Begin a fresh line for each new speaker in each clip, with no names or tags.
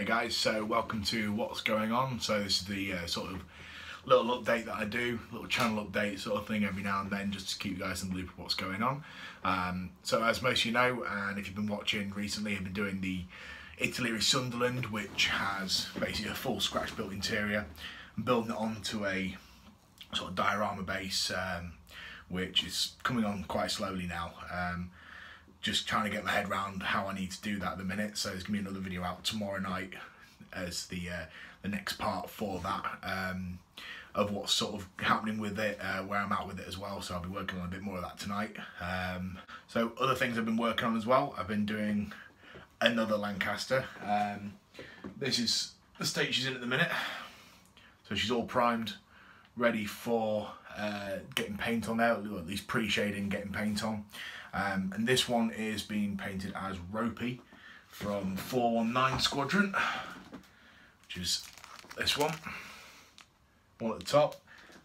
Hey guys, so welcome to What's Going On. So this is the sort of little update that I do, little channel update sort of thing every now and then, just to keep you guys in the loop of what's going on. So as most of you know, and if you've been watching recently, I've been doing the Italy Sunderland, which has basically a full scratch built interior. I'm building it onto a sort of diorama base, which is coming on quite slowly now. Just trying to get my head around how I need to do that at the minute. So there's gonna be another video out tomorrow night as the next part for that, of what's sort of happening with it, where I'm at with it as well. So I'll be working on a bit more of that tonight. So other things I've been working on as well, I've been doing another Lancaster. This is the state she's in at the minute. So she's all primed, ready for getting paint on there, or at least pre-shading, getting paint on. And this one is being painted as Ropey from 419 Squadron, which is this one at the top.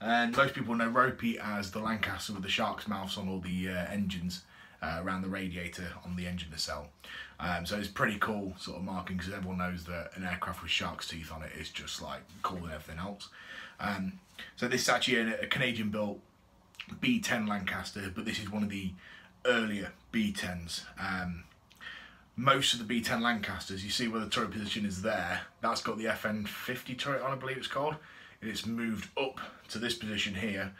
And most people know Ropey as the Lancaster with the shark's mouths on all the engines around the radiator on the engine nacelle. So it's pretty cool sort of marking, because everyone knows that an aircraft with shark's teeth on it is just like cooler than everything else. So this is actually a Canadian built B10 Lancaster, but this is one of the earlier B10s. Most of the B10 Lancasters, you see where the turret position is there, that's got the FN50 turret on, I believe it's called. It's moved up to this position here,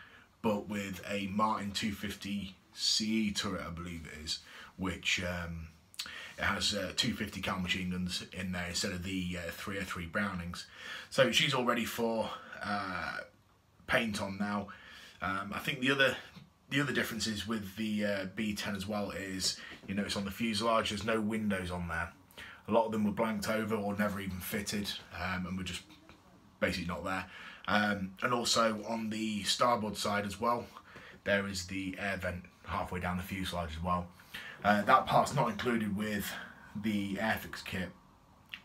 but with a Martin 250 CE turret, I believe it is, which it has 250 cal machine guns in there instead of the 303 Brownings. So she's all ready for paint on now. I think the other differences with the B10 as well is, you notice on the fuselage there's no windows on there. A lot of them were blanked over or never even fitted, and were just basically not there. And also on the starboard side as well, there is the air vent halfway down the fuselage as well. That part's not included with the airfix kit,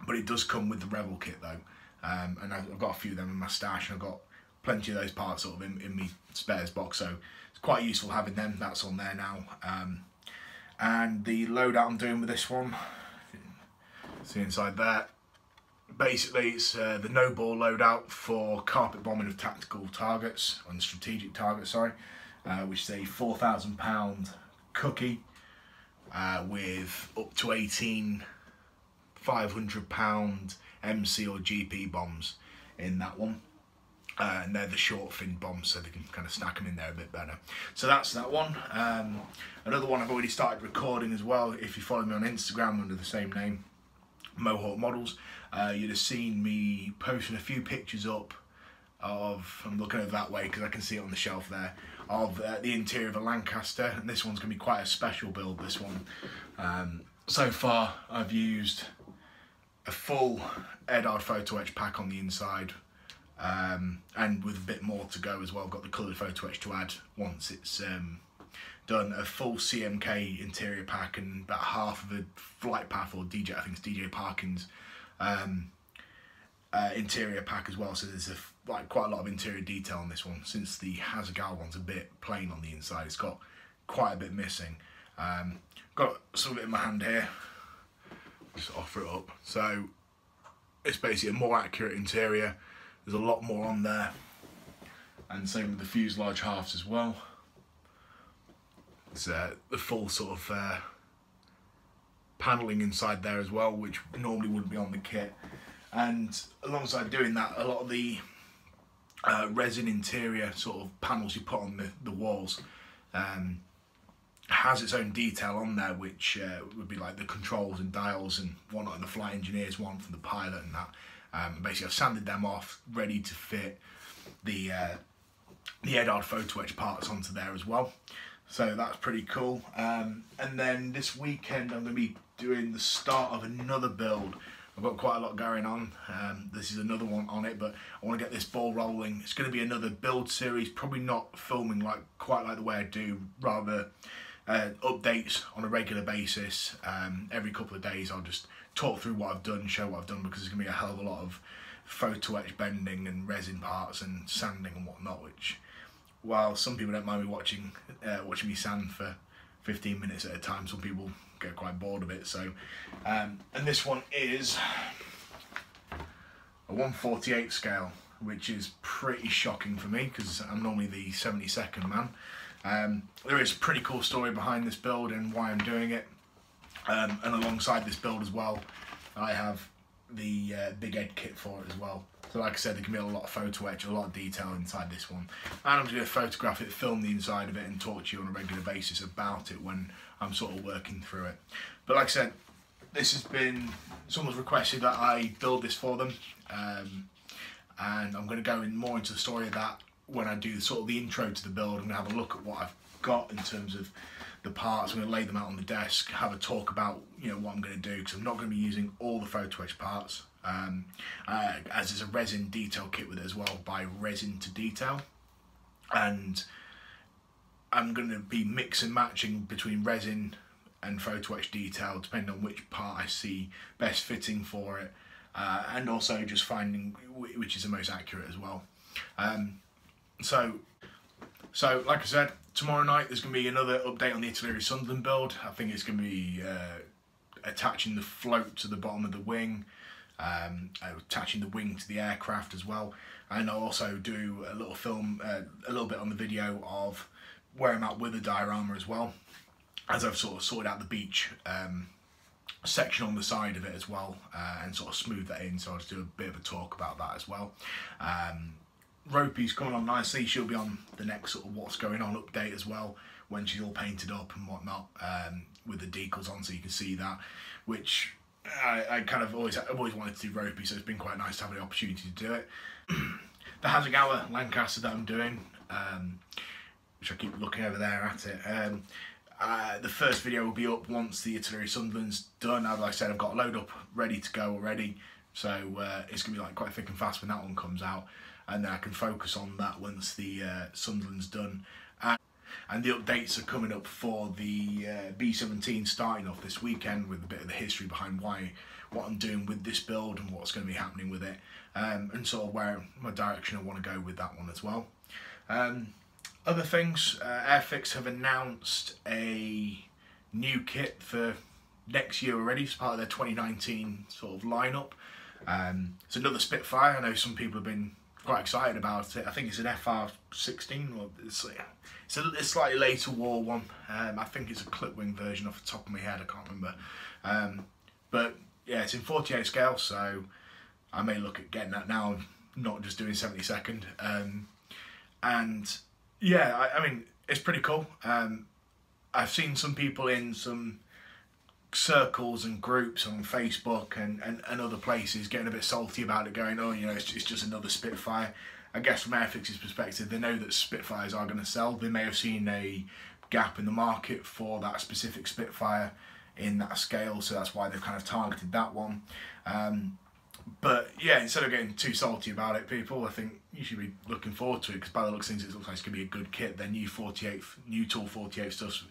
but it does come with the revell kit though. And I've got a few of them in my stash, and I've got plenty of those parts sort of in my spares box, so it's quite useful having them. That's on there now. And the loadout I'm doing with this one, see inside there, basically it's the no ball loadout for carpet bombing of tactical targets, and strategic targets, sorry, which is a £4,000 cookie with up to 18 £500 MC or GP bombs in that one. And they're the short fin bombs, so they can kind of stack them in there a bit better. So that's that one. Another one I've already started recording as well. If you follow me on Instagram under the same name, Mohawk Models, you'd have seen me posting a few pictures up of, I'm looking over that way because I can see it on the shelf there, of the interior of a Lancaster. And this one's going to be quite a special build, this one. So far I've used a full Erdard photo etch pack on the inside, and with a bit more to go as well. I've got the coloured photo etch to add once it's done. A full CMK interior pack, and about half of a flight path, or DJ, I think it's DJ Parkin's interior pack as well. So there's quite a lot of interior detail on this one, since the Hasegawa one's a bit plain on the inside. It's got quite a bit missing. Got some of it in my hand here, just offer it up. So it's basically a more accurate interior. There's a lot more on there, and same with the fuselage halves as well. It's the full sort of panelling inside there as well, which normally wouldn't be on the kit. And alongside doing that, a lot of the resin interior sort of panels you put on the walls has its own detail on there, which would be like the controls and dials and whatnot, and the flight engineers one from the pilot and that. Basically I've sanded them off, ready to fit the Erdard photo etch parts onto there as well. So that's pretty cool. And then this weekend I'm going to be doing the start of another build. I've got quite a lot going on. This is another one on it, but I want to get this ball rolling. It's going to be another build series, probably not filming quite like the way I do, rather updates on a regular basis. Every couple of days I'll just talk through what I've done, show what I've done, because there's going to be a hell of a lot of photo etch bending and resin parts and sanding and whatnot, which, while some people don't mind me watching me sand for 15 minutes at a time, some people get quite bored of it. So and this one is a 1/48 scale, which is pretty shocking for me because I'm normally the 72nd man. There is a pretty cool story behind this build and why I'm doing it. And alongside this build as well, I have the big head kit for it as well. So like I said, there can be a lot of photo etch, a lot of detail inside this one. And I'm just going to photograph it, film the inside of it and talk to you on a regular basis about it when I'm sort of working through it. But like I said, this has been, someone's requested that I build this for them. And I'm going to go in more into the story of that when I do sort of the intro to the build. I'm going to have a look at what I've got in terms of the parts. I'm going to lay them out on the desk, have a talk about, you know, what I'm going to do, because I'm not going to be using all the photo etch parts, as there's a resin detail kit with it as well, by Resin to Detail, and I'm going to be mix and matching between resin and photo etch detail depending on which part I see best fitting for it, and also just finding which is the most accurate as well. So like I said, tomorrow night there's going to be another update on the Artillery Sunderland build. I think it's going to be attaching the float to the bottom of the wing, attaching the wing to the aircraft as well, and I'll also do a little film, a little bit on the video of where I'm at with the diorama as well, as I've sort of sorted out the beach section on the side of it as well, and sort of smooth that in, so I'll just do a bit of a talk about that as well. Ropey's coming on nicely. She'll be on the next sort of what's going on update as well, when she's all painted up and whatnot, with the decals on, so you can see that, which I kind of I've always wanted to do Ropey, so it's been quite nice to have the opportunity to do it. The Hasegawa Lancaster that I'm doing, which I keep looking over there at it. The first video will be up once the Artillery Sunderland's done. As I said, I've got a load up ready to go already, so it's gonna be like quite thick and fast when that one comes out, and then I can focus on that once the Sunderland's done. And the updates are coming up for the B-17 starting off this weekend, with a bit of the history behind what I'm doing with this build and what's going to be happening with it, and sort of where my direction I want to go with that one as well. Other things, Airfix have announced a new kit for next year already. It's part of their 2019 sort of lineup. It's another Spitfire. I know some people have been quite excited about it. I think it's an FR16, or it's a slightly later war one. I think it's a clip wing version off the top of my head, I can't remember. But yeah, it's in 48 scale, so I may look at getting that now, not just doing 72nd. And yeah, I mean, it's pretty cool. I've seen some people in some circles and groups on Facebook and other places getting a bit salty about it, going, oh, you know, it's just another Spitfire. I guess from Airfix's perspective, they know that Spitfires are going to sell. They may have seen a gap in the market for that specific Spitfire in that scale, so that's why they've kind of targeted that one. But yeah, instead of getting too salty about it, people, I think you should be looking forward to it, because by the looks of things, it looks like it's going to be a good kit. Their new Tool 48 stuff's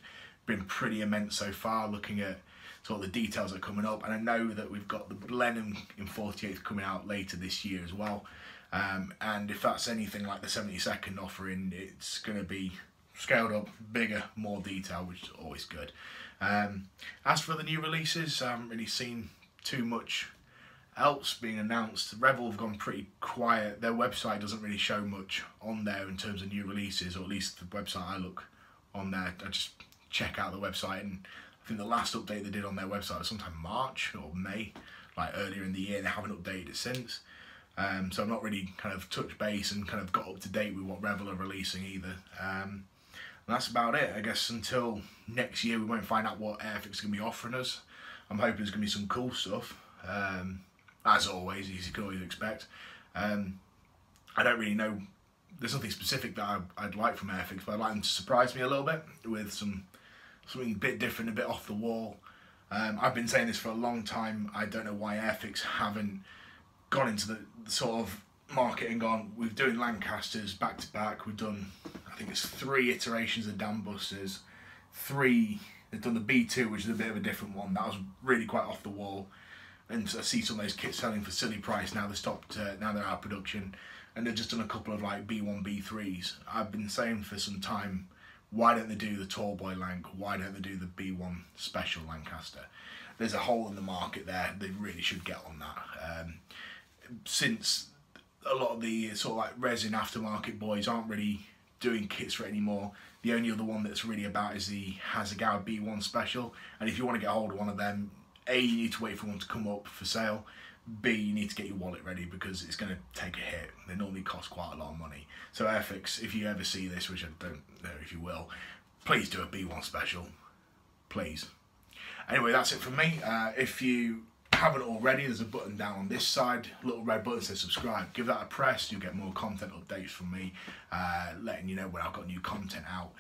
been pretty immense so far, looking at sort of the details that are coming up. And I know that we've got the Blenheim in 48th coming out later this year as well. And if that's anything like the 72nd offering, it's going to be scaled up, bigger, more detail, which is always good. As for the new releases, I haven't really seen too much else being announced. Revell have gone pretty quiet. Their website doesn't really show much on there in terms of new releases, or at least the website I look on there, I just check out the website, and I think the last update they did on their website was sometime March or May, like earlier in the year. They haven't updated it since. So I've not really kind of touched base and kind of got up to date with what Revell are releasing either. And that's about it. I guess until next year we won't find out what Airfix is going to be offering us. I'm hoping there's going to be some cool stuff. As always, as you can always expect. I don't really know, there's nothing specific that I'd like from Airfix, but I'd like them to surprise me a little bit with something a bit different, a bit off the wall. I've been saying this for a long time. I don't know why Airfix haven't gone into the sort of market and gone, we're doing Lancasters back to back. We've done, I think it's 3 iterations of dam busters. They've done the B2, which is a bit of a different one. That was really quite off the wall. And I see some of those kits selling for silly price now. They stopped, now they're out of production, and they've just done a couple of like B1, B3s. I've been saying for some time, why don't they do the tall boy Lanc? Why don't they do the B1 special Lancaster? There's a hole in the market there. They really should get on that. since a lot of the sort of like resin aftermarket boys aren't really doing kits for it anymore, the only other one that's really about is the Hasegawa B1 Special, and if you want to get hold of one of them, A, you need to wait for one to come up for sale, B, you need to get your wallet ready because it's going to take a hit. They normally cost quite a lot of money. So Airfix, if you ever see this, which I don't know if you will, please do a B1 Special, please. Anyway, that's it from me. If you haven't already, there's a button down on this side, a little red button that says subscribe. Give that a press, you'll get more content updates from me, letting you know when I've got new content out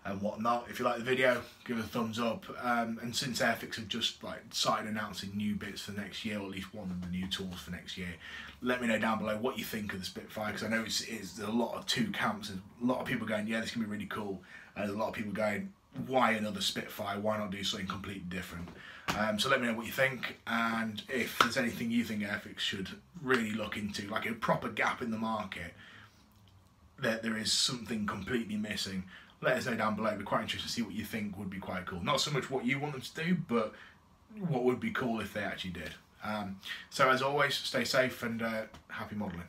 and whatnot. If you like the video, give it a thumbs up. And since Airfix have just like started announcing new bits for next year, or at least one of the new tools for next year, let me know down below what you think of the Spitfire, because I know it's a lot of two camps. There's a lot of people going, yeah, this can be really cool, and there's a lot of people going, why another Spitfire, why not do something completely different? So let me know what you think, and if there's anything you think Airfix should really look into, like a proper gap in the market, that there is something completely missing, let us know down below. It'd be quite interesting to see what you think would be quite cool. Not so much what you want them to do, but what would be cool if they actually did. So as always, stay safe and happy modelling.